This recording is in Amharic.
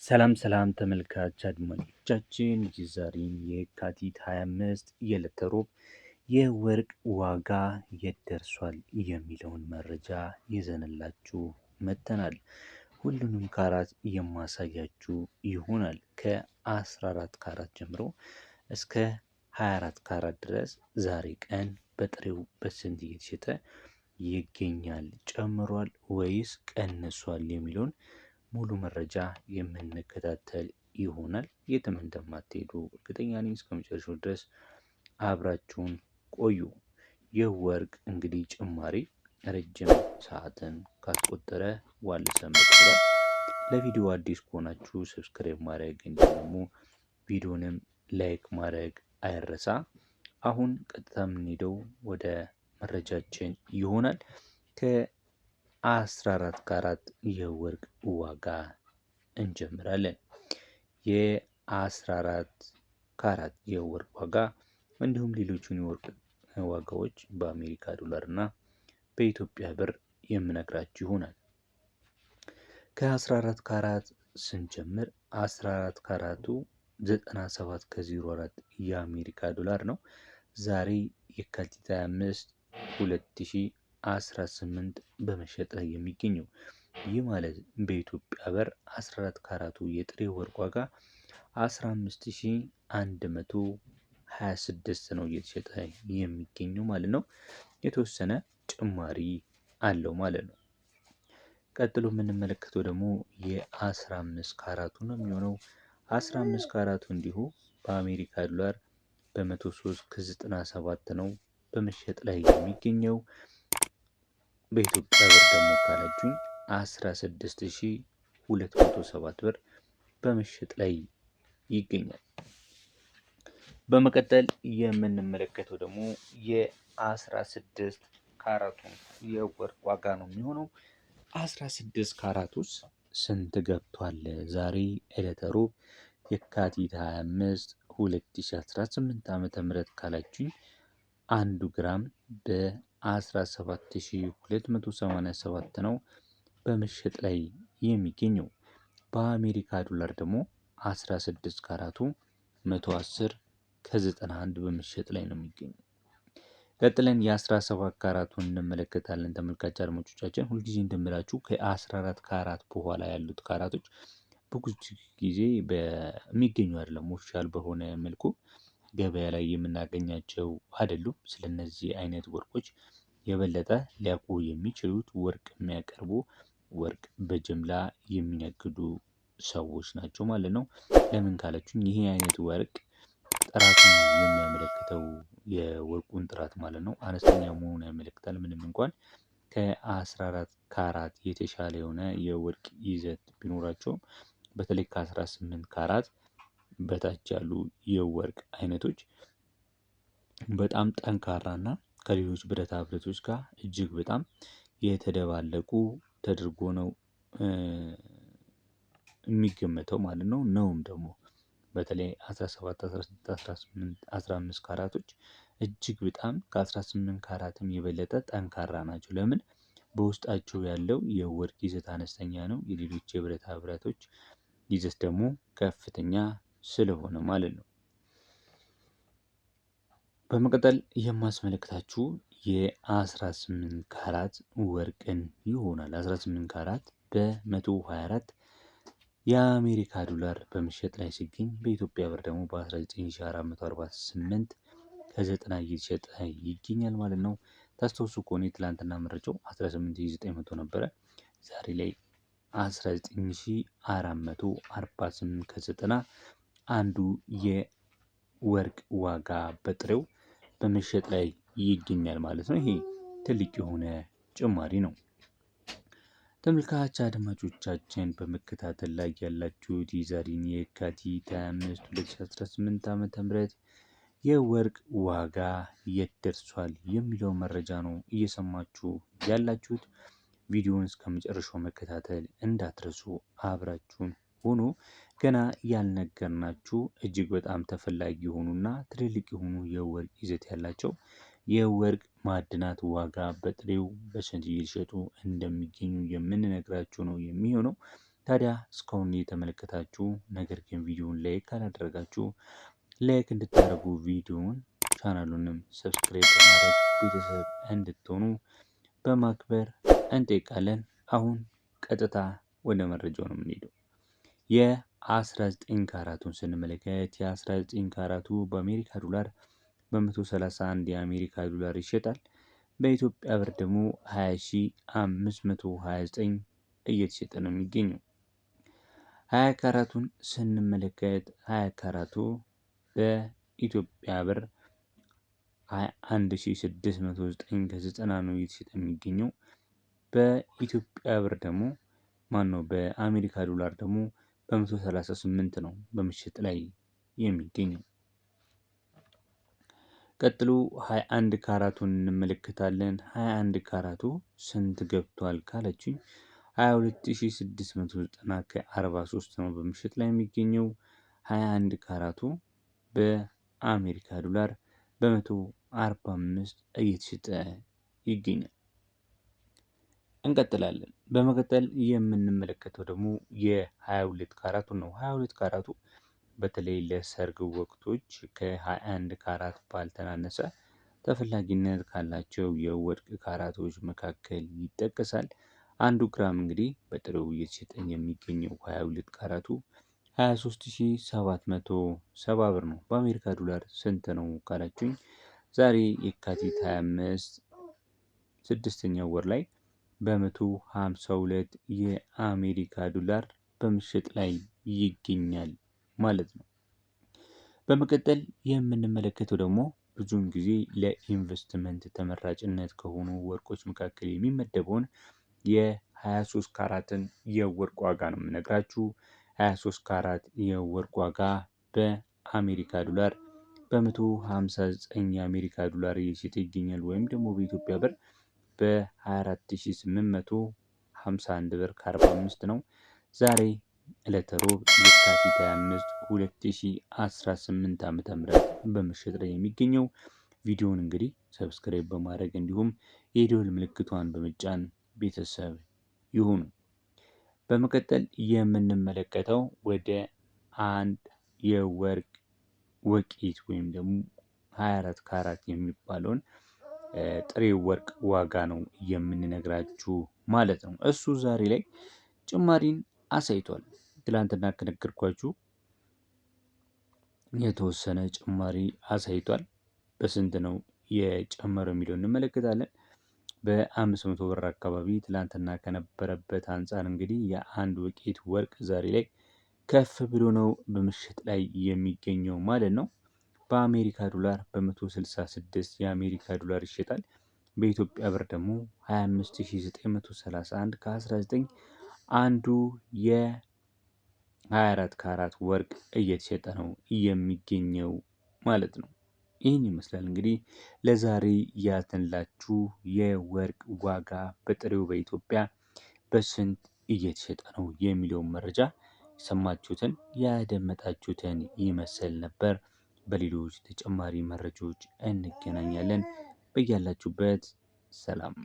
ሰላም ሰላም ተመልካች አድማጮቻችን የዛሬን የካቲት 25 የዕለተ ሮብ የወርቅ ዋጋ የት ደርሷል የሚለውን መረጃ ይዘንላችሁ መጥተናል። ሁሉንም ካራት የማሳያችሁ ይሆናል። ከ14 ካራት ጀምሮ እስከ 24 ካራት ድረስ ዛሬ ቀን በጥሬው በስንት እየተሸጠ ይገኛል? ጨምሯል ወይስ ቀንሷል የሚለውን ሙሉ መረጃ የምንከታተል ይሆናል። የትም እንደማትሄዱ እርግጠኛ ነኝ። እስከመጨረሻው ድረስ አብራችሁን ቆዩ። ይህ ወርቅ እንግዲህ ጭማሪ ረጅም ሰዓትን ካስቆጠረ ዋል ሰንበት ብሏል። ለቪዲዮ አዲስ ከሆናችሁ ሰብስክራይብ ማድረግ እንዲሁም ደግሞ ቪዲዮንም ላይክ ማድረግ አይረሳ። አሁን ቀጥታ የምንሄደው ወደ መረጃችን ይሆናል። ከ14 ካራት የወርቅ ዋጋ እንጀምራለን። የ14 ካራት የወርቅ ዋጋ እንዲሁም ሌሎቹን የወርቅ ዋጋዎች በአሜሪካ ዶላር እና በኢትዮጵያ ብር የምነግራችሁ ይሆናል። ከ14 ካራት ስንጀምር 14 ካራቱ 97 ከ04 የአሜሪካ ዶላር ነው። ዛሬ የካቲት 25 2018 በመሸጥ ላይ የሚገኘው ይህ ማለት በኢትዮጵያ ብር 14 ካራቱ የጥሬ ወርቅ ዋጋ 15126 ነው እየተሸጠ የሚገኘው ማለት ነው። የተወሰነ ጭማሪ አለው ማለት ነው። ቀጥሎ የምንመለከተው ደግሞ የ15 ካራቱ ነው የሚሆነው። 15 ካራቱ እንዲሁ በአሜሪካ ዶላር በ103 ከ97 ነው በመሸጥ ላይ የሚገኘው። በኢትዮጵያ ብር ደግሞ ካላችሁኝ 16207 ብር በመሸጥ ላይ ይገኛል። በመቀጠል የምንመለከተው ደግሞ የ16 ካራቱን የወርቅ ዋጋ ነው የሚሆነው። 16 ካራቱስ ስንት ገብቷል? ዛሬ ዕለተ ሮብ የካቲት 25 2018 ዓ.ም ካላችሁኝ 1 ግራም በ17287 ነው በመሸጥ ላይ የሚገኘው። በአሜሪካ ዶላር ደግሞ 16 ካራቱ 110 ከ91 በመሸጥ ላይ ነው የሚገኘው። ቀጥለን የ17 ካራቱን እንመለከታለን። ተመልካች አድማጮቻችን ሁልጊዜ እንደምላችሁ ከ14 ካራት በኋላ ያሉት ካራቶች ብዙ ጊዜ በሚገኙ አይደለም፣ ኦፊሻል በሆነ መልኩ ገበያ ላይ የምናገኛቸው አይደሉም። ስለነዚህ አይነት ወርቆች የበለጠ ሊያውቁ የሚችሉት ወርቅ የሚያቀርቡ ወርቅ በጅምላ የሚነግዱ ሰዎች ናቸው ማለት ነው። ለምን ካላችሁኝ ይሄ አይነት ወርቅ ጥራቱን የሚያመለክተው የወርቁን ጥራት ማለት ነው አነስተኛ መሆኑን ያመለክታል። ምንም እንኳን ከ14 ካራት የተሻለ የሆነ የወርቅ ይዘት ቢኖራቸውም በተለይ ከ18 ካራት በታች ያሉ የወርቅ አይነቶች በጣም ጠንካራና ከሌሎች ብረታ ብረቶች ጋር እጅግ በጣም የተደባለቁ ተደርጎ ነው የሚገመተው ማለት ነው። ነውም ደግሞ በተለይ 17፣ 16፣ 18፣ 15 ካራቶች እጅግ በጣም ከ18 ካራትም የበለጠ ጠንካራ ናቸው። ለምን? በውስጣቸው ያለው የወርቅ ይዘት አነስተኛ ነው። የሌሎች የብረታ ብረቶች ይዘት ደግሞ ከፍተኛ ስለሆነ ማለት ነው። በመቀጠል የማስመለክታችሁ የ18 ካራት ወርቅን ይሆናል። 18 ካራት በ124 የአሜሪካ ዶላር በመሸጥ ላይ ሲገኝ በኢትዮጵያ ብር ደግሞ በ19448 ከ90 እየተሸጠ ይገኛል ማለት ነው። ታስታውሱ ከሆነ የትላንትና መረጃው 18900 ነበረ። ዛሬ ላይ 19448 ከ90 አንዱ የወርቅ ዋጋ በጥሬው በመሸጥ ላይ ይገኛል ማለት ነው። ይሄ ትልቅ የሆነ ጭማሪ ነው። ተመልካች አድማጮቻችን በመከታተል ላይ ያላችሁት የዛሬን የካቲት 25 2018 ዓ.ም የወርቅ ዋጋ የት ደርሷል የሚለው መረጃ ነው እየሰማችሁ ያላችሁት። ቪዲዮውን እስከ መጨረሻው መከታተል እንዳትረሱ፣ አብራችሁን ሆኖ ገና ያልነገርናችሁ እጅግ በጣም ተፈላጊ የሆኑና ትልልቅ የሆኑ የወርቅ ይዘት ያላቸው የወርቅ ማዕድናት ዋጋ በጥሬው በስንት እየተሸጡ እንደሚገኙ የምንነግራችሁ ነው የሚሆነው። ታዲያ እስካሁን እየተመለከታችሁ ነገር ግን ቪዲዮውን ላይክ ካላደረጋችሁ ላይክ እንድታደርጉ ቪዲዮውን ቻናሉንም ሰብስክራይብ በማድረግ ቤተሰብ እንድትሆኑ በማክበር እንጠይቃለን። አሁን ቀጥታ ወደ መረጃው ነው የምንሄደው። የ19 ካራቱን ስንመለከት የ19 ካራቱ በአሜሪካ ዶላር በ131 የአሜሪካ ዶላር ይሸጣል። በኢትዮጵያ ብር ደግሞ 20529 እየተሸጠ ነው የሚገኘው። 20 ካራቱን ስንመለከት 20 ካራቱ በኢትዮጵያ ብር 21609 ከ90 ነው እየተሸጠ የሚገኘው። በኢትዮጵያ ብር ደግሞ በአሜሪካ ዶላር ደግሞ በ138 ነው በምሽት ላይ የሚገኘው። ቀጥሎ 21 ካራቱን እንመለከታለን። 21 ካራቱ ስንት ገብቷል ካለችኝ 22690 ከ43 ነው በምሽት ላይ የሚገኘው። 21 ካራቱ በአሜሪካ ዶላር በ145 እየተሸጠ ይገኛል። እንቀጥላለን። በመቀጠል የምንመለከተው ደግሞ የ22 ካራቱን ነው። 22 ካራቱ በተለይ ለሰርግ ወቅቶች ከ21 ካራት ባልተናነሰ ተፈላጊነት ካላቸው የወርቅ ካራቶች መካከል ይጠቀሳል። አንዱ ግራም እንግዲህ በጥሬው እየተሸጠ የሚገኘው 22 ካራቱ 23770 ብር ነው። በአሜሪካ ዶላር ስንት ነው ካላችሁኝ ዛሬ የካቲት 25 ስድስተኛው ወር ላይ በ152 የአሜሪካ ዶላር በምሽጥ ላይ ይገኛል ማለት ነው። በመቀጠል የምንመለከተው ደግሞ ብዙውን ጊዜ ለኢንቨስትመንት ተመራጭነት ከሆኑ ወርቆች መካከል የሚመደበውን የ23 ካራትን የወርቅ ዋጋ ነው የምነግራችሁ። 23 ካራት የወርቅ ዋጋ በአሜሪካ ዶላር በ159 የአሜሪካ ዶላር እየተሸጠ ይገኛል። ወይም ደግሞ በኢትዮጵያ ብር በ24851 ብር ከ45 ነው። ዛሬ ዕለተ ሮብ የካቲት 25 2018 ዓ.ም በምሽት ላይ የሚገኘው። ቪዲዮውን እንግዲህ ሰብስክራይብ በማድረግ እንዲሁም የደወል ምልክቷን በመጫን ቤተሰብ ይሁኑ። በመቀጠል የምንመለከተው ወደ አንድ የወርቅ ወቂት ወይም ደግሞ 24 ካራት የሚባለውን ጥሬ ወርቅ ዋጋ ነው የምንነግራችሁ ማለት ነው። እሱ ዛሬ ላይ ጭማሪን አሳይቷል። ትላንትና ከነገርኳችሁ የተወሰነ ጭማሪ አሳይቷል። በስንት ነው የጨመረው የሚለውን እንመለከታለን። በ500 ብር አካባቢ ትላንትና ከነበረበት አንጻር እንግዲህ የአንድ ወቄት ወርቅ ዛሬ ላይ ከፍ ብሎ ነው በምሽት ላይ የሚገኘው ማለት ነው። በአሜሪካ ዶላር በ166 የአሜሪካ ዶላር ይሸጣል። በኢትዮጵያ ብር ደግሞ 25931 ከ19 አንዱ የ24 ካራት ወርቅ እየተሸጠ ነው የሚገኘው ማለት ነው። ይህን ይመስላል እንግዲህ ለዛሬ ያዝንላችሁ የወርቅ ዋጋ በጥሬው በኢትዮጵያ በስንት እየተሸጠ ነው የሚለውን መረጃ የሰማችሁትን ያደመጣችሁትን ይመስል ነበር። በሌሎች ተጨማሪ መረጃዎች እንገናኛለን። በያላችሁበት ሰላም